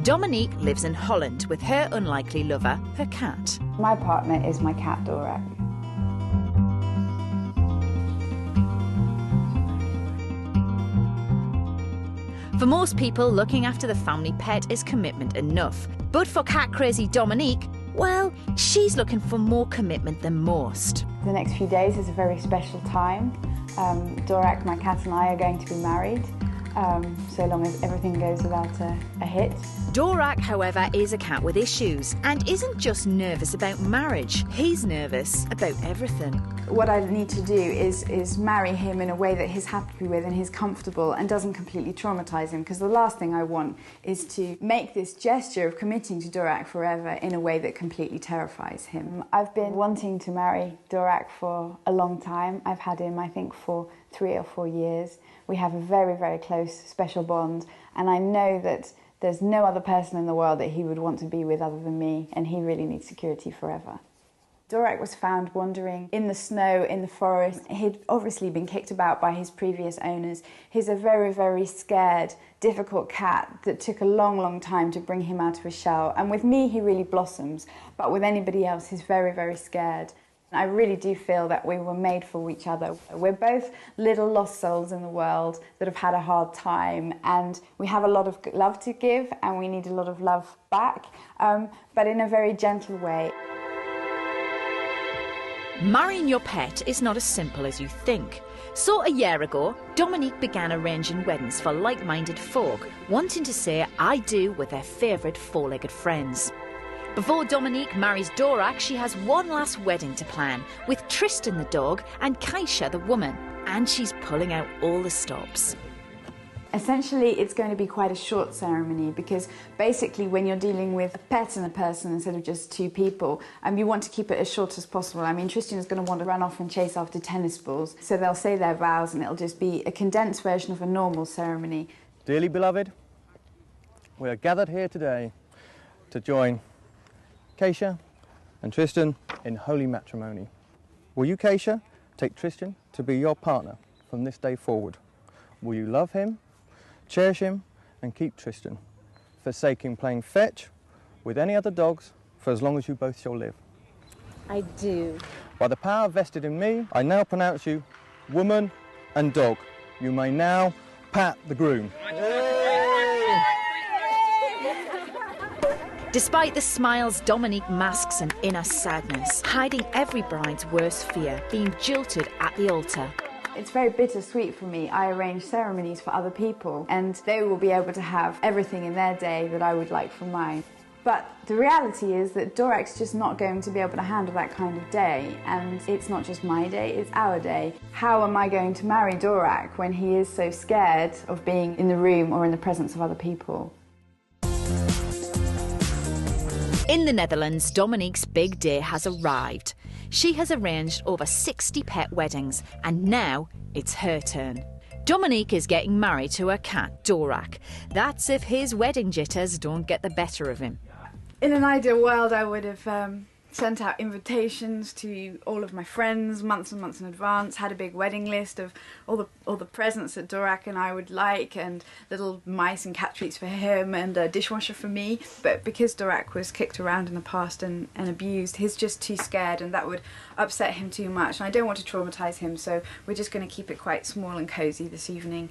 Dominique lives in Holland with her unlikely lover, her cat. My partner is my cat, Dvorak. For most people, looking after the family pet is commitment enough. But for cat-crazy Dominique, well, she's looking for more commitment than most. The next few days is a very special time. Dvorak, my cat, and I are going to be married, so long as everything goes without a hitch. Dvorak, however, is a cat with issues and isn't just nervous about marriage. He's nervous about everything. What I need to do is marry him in a way that he's happy with and he's comfortable and doesn't completely traumatise him, because the last thing I want is to make this gesture of committing to Dvorak forever in a way that completely terrifies him. I've been wanting to marry Dvorak for a long time. I've had him, I think, for 3 or 4 years. We have a very, very close, special bond, and I know that there's no other person in the world that he would want to be with other than me, and he really needs security forever. Dvorak was found wandering in the snow, in the forest. He'd obviously been kicked about by his previous owners. He's a very, very scared, difficult cat that took a long, long time to bring him out of his shell. And with me, he really blossoms, but with anybody else, he's very, very scared. I really do feel that we were made for each other. We're both little lost souls in the world that have had a hard time, and we have a lot of love to give and we need a lot of love back, but in a very gentle way. Marrying your pet is not as simple as you think. So a year ago, Dominique began arranging weddings for like-minded folk, wanting to say I do with their favourite four-legged friends. Before Dominique marries Dvorak, she has one last wedding to plan, with Tristan the dog and Kaisha the woman, and she's pulling out all the stops. Essentially, it's going to be quite a short ceremony, because basically when you're dealing with a pet and a person instead of just two people, you want to keep it as short as possible. I mean, Tristan is going to want to run off and chase after tennis balls, so they'll say their vows and it'll just be a condensed version of a normal ceremony. Dearly beloved, we are gathered here today to join Kaisha and Tristan in holy matrimony. Will you, Kaisha, take Tristan to be your partner from this day forward? Will you love him, cherish him, and keep Tristan, forsaking playing fetch with any other dogs for as long as you both shall live? I do. By the power vested in me, I now pronounce you woman and dog. You may now pat the groom. Despite the smiles, Dominique masks an inner sadness, hiding every bride's worst fear, being jilted at the altar. It's very bittersweet for me. I arrange ceremonies for other people, and they will be able to have everything in their day that I would like for mine. But the reality is that Dvorak's just not going to be able to handle that kind of day, and it's not just my day, it's our day. How am I going to marry Dvorak when he is so scared of being in the room or in the presence of other people? In the Netherlands, Dominique's big day has arrived. She has arranged over 60 pet weddings, and now it's her turn. Dominique is getting married to her cat, Dvorak. That's if his wedding jitters don't get the better of him. In an ideal world, I would have sent out invitations to all of my friends months and months in advance, had a big wedding list of all the presents that Dvorak and I would like, and little mice and cat treats for him and a dishwasher for me. But because Dvorak was kicked around in the past and abused, he's just too scared, and that would upset him too much, and I don't want to traumatise him, so we're just going to keep it quite small and cosy this evening.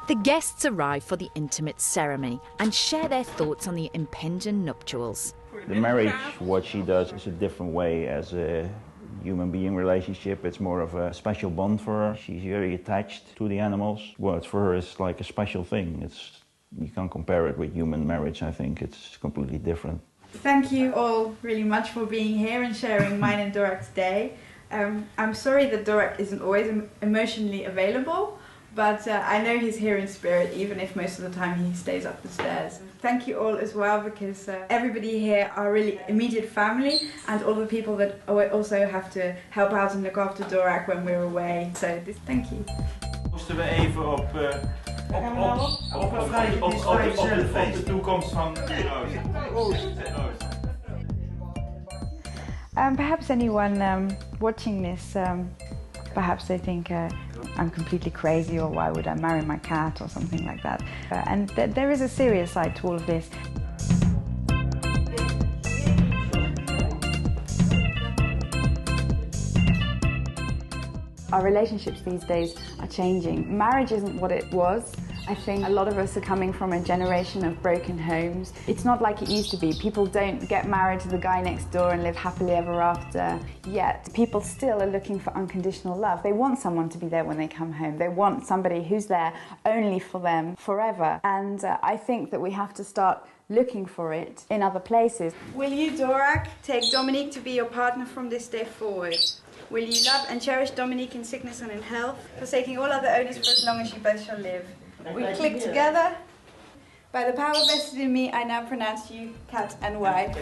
The guests arrive for the intimate ceremony and share their thoughts on the impending nuptials. The marriage, what she does, is a different way as a human being relationship. It's more of a special bond for her. She's very attached to the animals. What for her is like a special thing. You can't compare it with human marriage. I think it's completely different. Thank you all really much for being here and sharing mine and Dvorak's day. I'm sorry that Dvorak isn't always emotionally available, but I know he's here in spirit, even if most of the time he stays up the stairs. Thank you all as well, because everybody here are really immediate family, and all the people that also have to help out and look after Dvorak when we're away. So thank you. Moesten we even op de toekomst van Perhaps anyone watching this, perhaps they think I'm completely crazy, or why would I marry my cat, or something like that. And there is a serious side to all of this. Our relationships these days are changing. Marriage isn't what it was. I think a lot of us are coming from a generation of broken homes. It's not like it used to be. People don't get married to the guy next door and live happily ever after. Yet people still are looking for unconditional love. They want someone to be there when they come home. They want somebody who's there only for them forever. And I think that we have to start looking for it in other places. Will you, Dvorak, take Dominique to be your partner from this day forward? Will you love and cherish Dominique in sickness and in health, forsaking all other owners for as long as you both shall live? We click together. By the power vested in me, I now pronounce you cat and wife.